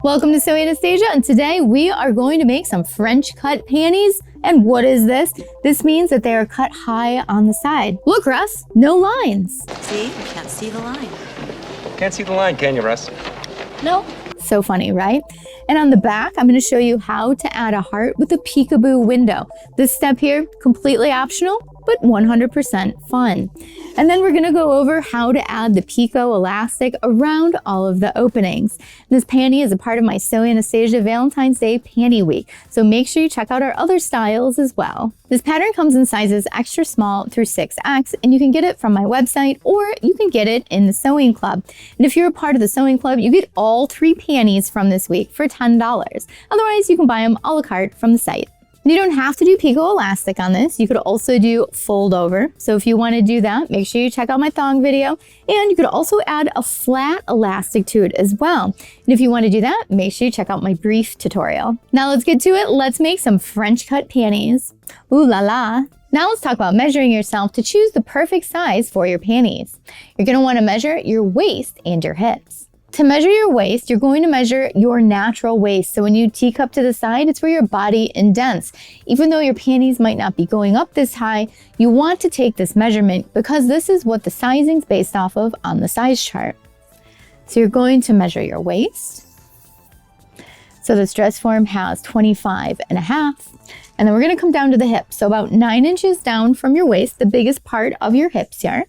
Welcome to Sew Anastasia, and today we are going to make some French cut panties. And what is this? This means that they are cut high on the side. Look, Russ, no lines. See, you can't see the line. Can't see the line, can you, Russ? No. So funny, right? And on the back, I'm going to show you how to add a heart with a peekaboo window. This step here, completely optional, but 100% fun. And then we're going to go over how to add the picot elastic around all of the openings. This panty is a part of my Sew Anastasia Valentine's Day Panty Week, so make sure you check out our other styles as well. This pattern comes in sizes extra small through 6X, and you can get it from my website or you can get it in the sewing club. And if you're a part of the sewing club, you get all 3 panties from this week for $10. Otherwise, you can buy them a la carte from the site. You don't have to do picot elastic on this. You could also do fold over. So if you want to do that, make sure you check out my thong video. And you could also add a flat elastic to it as well. And if you want to do that, make sure you check out my brief tutorial. Now let's get to it. Let's make some French cut panties. Ooh la la. Now let's talk about measuring yourself to choose the perfect size for your panties. You're going to want to measure your waist and your hips. To measure your waist, you're going to measure your natural waist. So when you teacup to the side, it's where your body indents. Even though your panties might not be going up this high, you want to take this measurement because this is what the sizing's based off of on the size chart. So you're going to measure your waist. So this dress form has 25 and a half. And then we're going to come down to the hips. So about 9 inches down from your waist, the biggest part of your hips here.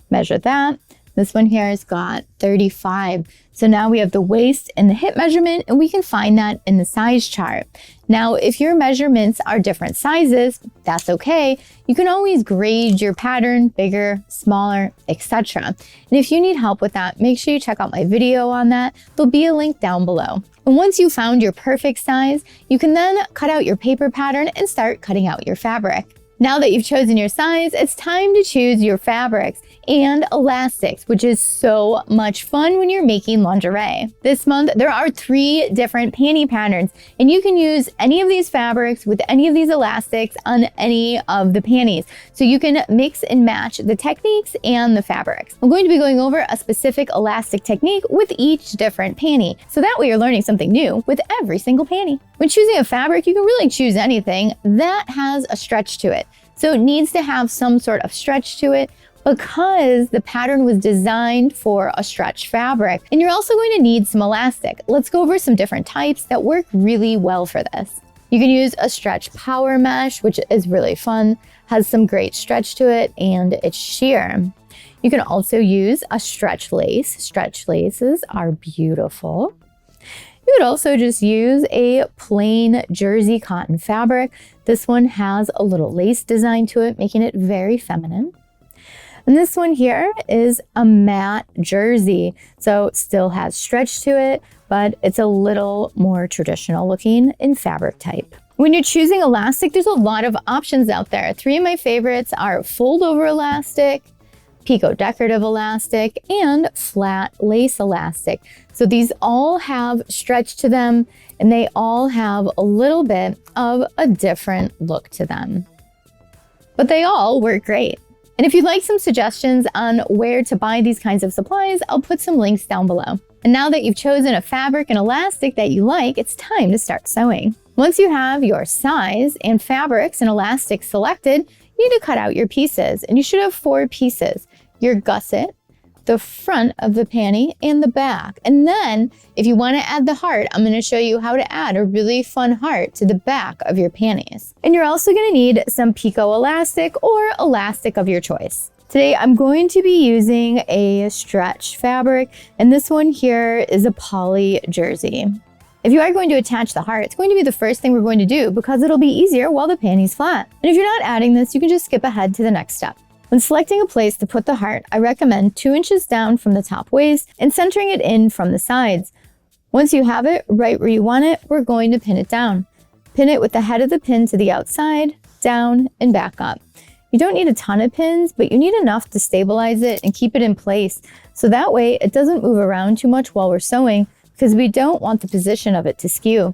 Measure that. This one here has got 35. So now we have the waist and the hip measurement, and we can find that in the size chart. Now, if your measurements are different sizes, that's okay. You can always grade your pattern, bigger, smaller, etc. And if you need help with that, make sure you check out my video on that. There'll be a link down below. And once you found your perfect size, you can then cut out your paper pattern and start cutting out your fabric. Now that you've chosen your size, it's time to choose your fabrics and elastics, which is so much fun when you're making lingerie. This month, there are 3 different panty patterns, and you can use any of these fabrics with any of these elastics on any of the panties. So you can mix and match the techniques and the fabrics. I'm going to be going over a specific elastic technique with each different panty. So that way you're learning something new with every single panty. When choosing a fabric, you can really choose anything that has a stretch to it. So it needs to have some sort of stretch to it because the pattern was designed for a stretch fabric. And you're also going to need some elastic. Let's go over some different types that work really well for this. You can use a stretch power mesh, which is really fun, has some great stretch to it, and it's sheer. You can also use a stretch lace. Stretch laces are beautiful. You could also just use a plain jersey cotton fabric. This one has a little lace design to it, making it very feminine. And this one here is a matte jersey. So it still has stretch to it, but it's a little more traditional looking in fabric type. When you're choosing elastic, there's a lot of options out there. 3 of my favorites are fold over elastic, picot decorative elastic, and flat lace elastic. So these all have stretch to them, and they all have a little bit of a different look to them. But they all work great. And if you'd like some suggestions on where to buy these kinds of supplies, I'll put some links down below. And now that you've chosen a fabric and elastic that you like, it's time to start sewing. Once you have your size and fabrics and elastics selected, you need to cut out your pieces, and you should have 4 pieces. Your gusset, the front of the panty, and the back. And then if you want to add the heart, I'm going to show you how to add a really fun heart to the back of your panties. And you're also going to need some picot elastic or elastic of your choice. Today, I'm going to be using a stretch fabric, and this one here is a poly jersey. If you are going to attach the heart, it's going to be the first thing we're going to do because it'll be easier while the panty's flat. And if you're not adding this, you can just skip ahead to the next step. When selecting a place to put the heart, I recommend 2 inches down from the top waist and centering it in from the sides. Once you have it right where you want it, we're going to pin it down. Pin it with the head of the pin to the outside, down, and back up. You don't need a ton of pins, but you need enough to stabilize it and keep it in place. So that way it doesn't move around too much while we're sewing because we don't want the position of it to skew.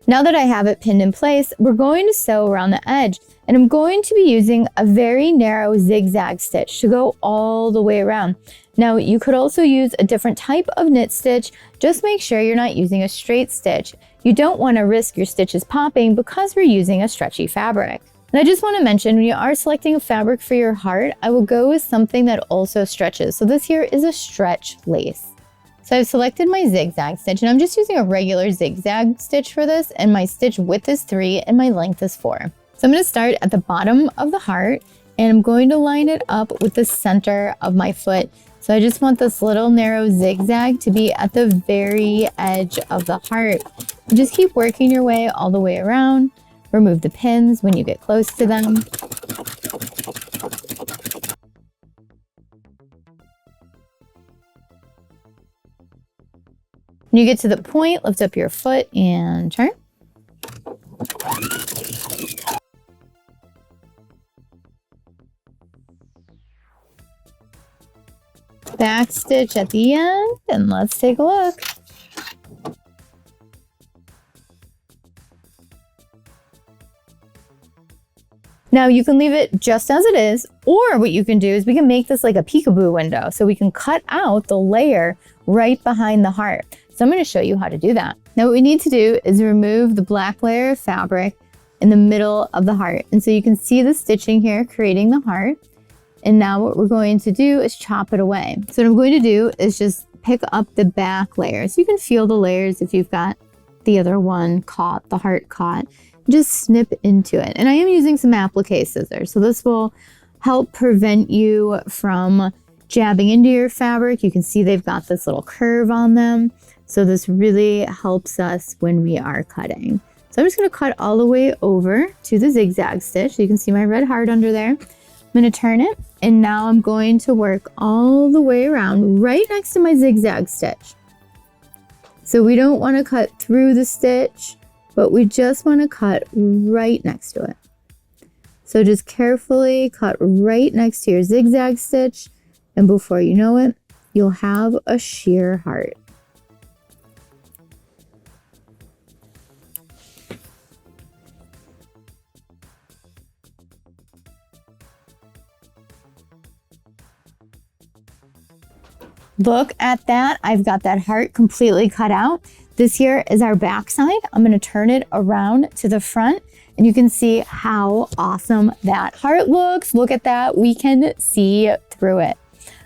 Now that I have it pinned in place, we're going to sew around the edge. And I'm going to be using a very narrow zigzag stitch to go all the way around. Now you could also use a different type of knit stitch. Just make sure you're not using a straight stitch. You don't want to risk your stitches popping because we're using a stretchy fabric. And I just want to mention, when you are selecting a fabric for your heart, I will go with something that also stretches. So this here is a stretch lace. So I've selected my zigzag stitch, and I'm just using a regular zigzag stitch for this, and my stitch width is 3 and my length is 4. So I'm going to start at the bottom of the heart, and I'm going to line it up with the center of my foot. So I just want this little narrow zigzag to be at the very edge of the heart. And just keep working your way all the way around. Remove the pins when you get close to them. When you get to the point, lift up your foot and turn. Back stitch at the end, and let's take a look. Now you can leave it just as it is, or what you can do is we can make this like a peekaboo window. So we can cut out the layer right behind the heart. So I'm going to show you how to do that. Now what we need to do is remove the black layer of fabric in the middle of the heart. And so you can see the stitching here creating the heart. And now what we're going to do is chop it away. So what I'm going to do is just pick up the back layer. So you can feel the layers if you've got the other one caught, the heart caught. Just snip into it. And I am using some applique scissors. So this will help prevent you from jabbing into your fabric. You can see they've got this little curve on them. So this really helps us when we are cutting. So I'm just going to cut all the way over to the zigzag stitch. You can see my red heart under there. I'm going to turn it, and now I'm going to work all the way around right next to my zigzag stitch. So we don't want to cut through the stitch, but we just want to cut right next to it. So just carefully cut right next to your zigzag stitch, and before you know it, you'll have a sheer heart. Look at that. I've got that heart completely cut out. This here is our back side. I'm going to turn it around to the front, and you can see how awesome that heart looks. Look at that. We can see through it.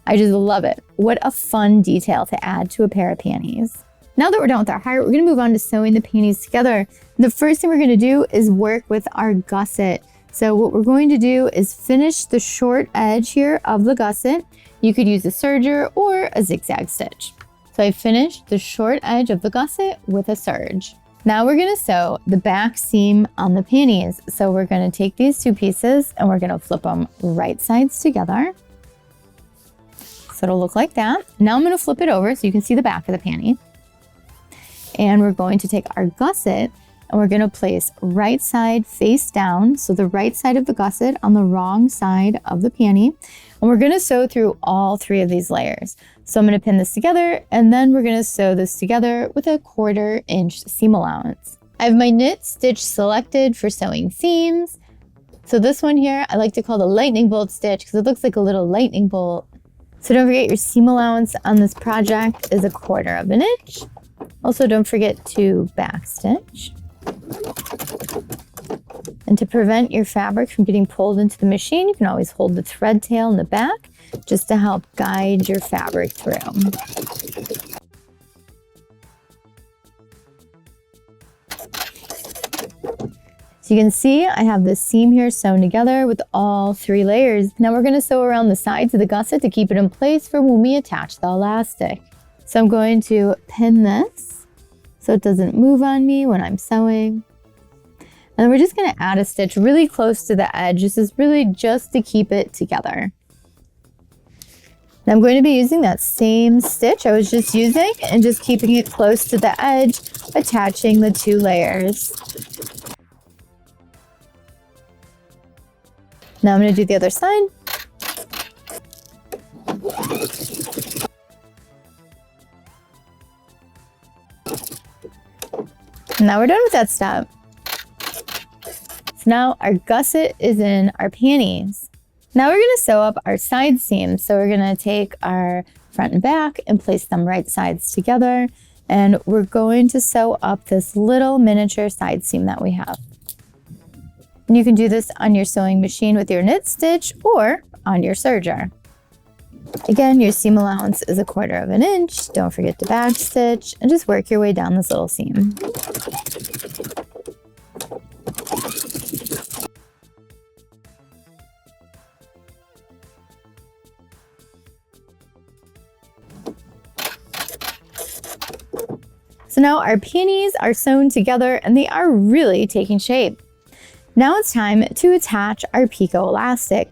I just love it. What a fun detail to add to a pair of panties. Now that we're done with our heart, we're going to move on to sewing the panties together. The first thing we're going to do is work with our gusset. So what we're going to do is finish the short edge here of the gusset. You could use a serger or a zigzag stitch. So I finished the short edge of the gusset with a serge. Now we're going to sew the back seam on the panties. So we're going to take these two pieces and we're going to flip them right sides together. So it'll look like that. Now I'm going to flip it over so you can see the back of the panty. And we're going to take our gusset and we're going to place right side face down. So the right side of the gusset on the wrong side of the panty. And we're going to sew through all three of these layers. So I'm going to pin this together, and then we're going to sew this together with a 1/4 inch seam allowance. I have my knit stitch selected for sewing seams. So this one here, I like to call the lightning bolt stitch because it looks like a little lightning bolt. So don't forget your seam allowance on this project is a 1/4 inch. Also don't forget to back stitch. And to prevent your fabric from getting pulled into the machine, you can always hold the thread tail in the back just to help guide your fabric through. So you can see I have this seam here sewn together with all three layers. Now we're going to sew around the sides of the gusset to keep it in place for when we attach the elastic. So I'm going to pin this so it doesn't move on me when I'm sewing. And then we're just going to add a stitch really close to the edge. This is really just to keep it together. Now I'm going to be using that same stitch I was just using and just keeping it close to the edge, attaching the two layers. Now I'm going to do the other side. And now we're done with that step. So now our gusset is in our panties. Now we're gonna sew up our side seams. So we're gonna take our front and back and place them right sides together. And we're going to sew up this little miniature side seam that we have. And you can do this on your sewing machine with your knit stitch or on your serger. Again, your seam allowance is 1/4 inch. Don't forget to back stitch and just work your way down this little seam. So now our panties are sewn together and they are really taking shape. Now it's time to attach our picot elastic.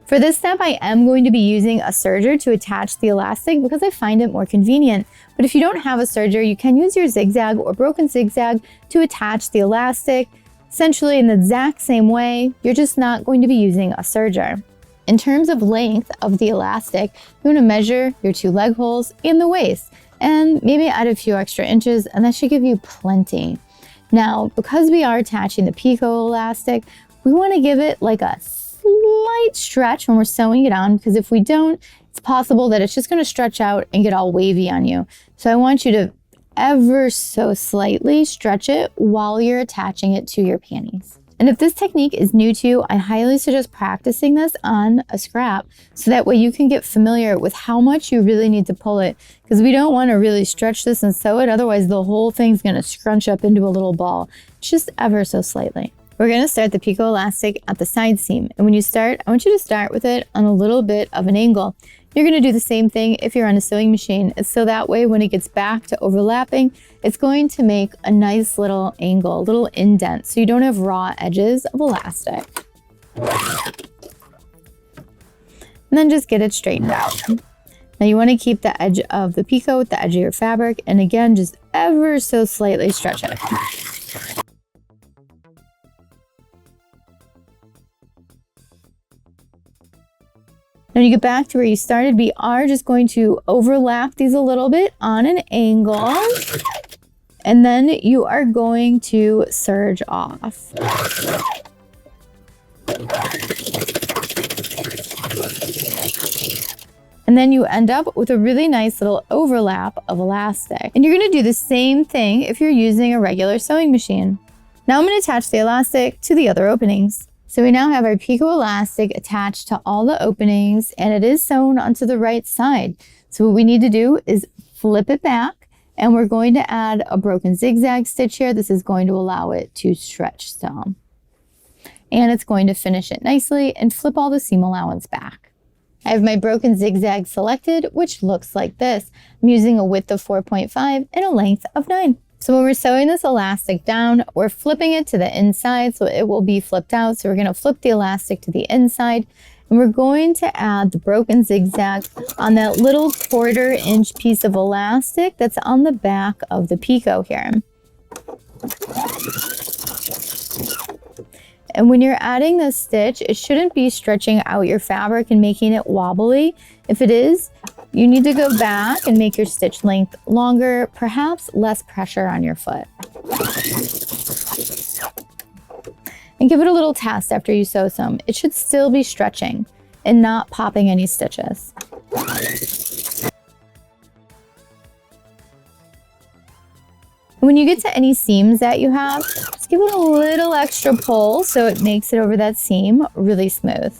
For this step, I am going to be using a serger to attach the elastic because I find it more convenient. But if you don't have a serger, you can use your zigzag or broken zigzag to attach the elastic, essentially in the exact same way. You're just not going to be using a serger. In terms of length of the elastic, you want to measure your 2 leg holes and the waist, and maybe add a few extra inches, and that should give you plenty. Now, because we are attaching the picot elastic, we want to give it like a slight stretch when we're sewing it on, because if we don't, it's possible that it's just going to stretch out and get all wavy on you. So I want you to ever so slightly stretch it while you're attaching it to your panties. And if this technique is new to you, I highly suggest practicing this on a scrap so that way you can get familiar with how much you really need to pull it, because we don't want to really stretch this and sew it. Otherwise, the whole thing's going to scrunch up into a little ball, just ever so slightly. We're going to start the picot elastic at the side seam. And when you start, I want you to start with it on a little bit of an angle. You're going to do the same thing if you're on a sewing machine. It's so that way when it gets back to overlapping, it's going to make a nice little angle, a little indent, so you don't have raw edges of elastic. And then just get it straightened out. Now you want to keep the edge of the picot with the edge of your fabric, and again, just ever so slightly stretch it. Now when you get back to where you started, we are just going to overlap these a little bit on an angle, and then you are going to serge off. And then you end up with a really nice little overlap of elastic. And you're going to do the same thing if you're using a regular sewing machine. Now I'm going to attach the elastic to the other openings. So we now have our picot elastic attached to all the openings, and it is sewn onto the right side. So what we need to do is flip it back, and we're going to add a broken zigzag stitch here. This is going to allow it to stretch still. And it's going to finish it nicely and flip all the seam allowance back. I have my broken zigzag selected, which looks like this. I'm using a width of 4.5 and a length of 9. So when we're sewing this elastic down, we're flipping it to the inside, so it will be flipped out. So we're going to flip the elastic to the inside, and we're going to add the broken zigzag on that little 1/4 inch piece of elastic that's on the back of the picot here. And when you're adding this stitch, it shouldn't be stretching out your fabric and making it wobbly. If it is, you need to go back and make your stitch length longer, perhaps less pressure on your foot. And give it a little test after you sew some. It should still be stretching and not popping any stitches. When you get to any seams that you have, just give it a little extra pull so it makes it over that seam really smooth.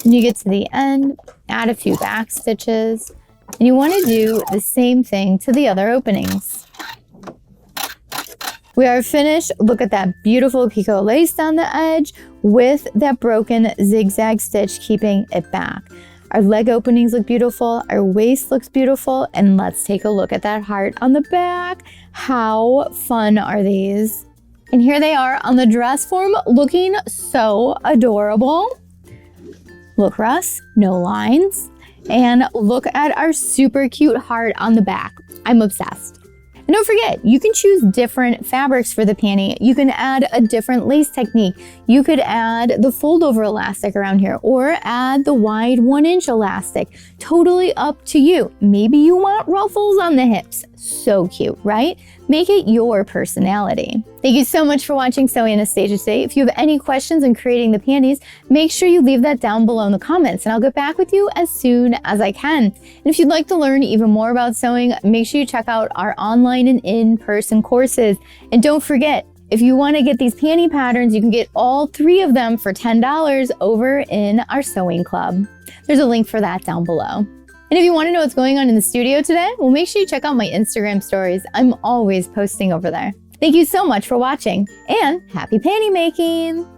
When you get to the end, add a few back stitches, and you want to do the same thing to the other openings. We are finished. Look at that beautiful picot lace down the edge with that broken zigzag stitch keeping it back. Our leg openings look beautiful, our waist looks beautiful, and let's take a look at that heart on the back. How fun are these? And here they are on the dress form, looking so adorable. Look, Russ, no lines. And look at our super cute heart on the back. I'm obsessed. And don't forget, you can choose different fabrics for the panty. You can add a different lace technique. You could add the fold over elastic around here or add the wide 1-inch elastic. Totally up to you. Maybe you want ruffles on the hips. So cute, right? Make it your personality. Thank you so much for watching Sewing Anastasia today. If you have any questions on creating the panties, make sure you leave that down below in the comments and I'll get back with you as soon as I can. And if you'd like to learn even more about sewing, make sure you check out our online and in-person courses. And don't forget, if you want to get these panty patterns, you can get all 3 of them for $10 over in our sewing club. There's a link for that down below. And if you want to know what's going on in the studio today, well, make sure you check out my Instagram stories. I'm always posting over there. Thank you so much for watching and happy panty making!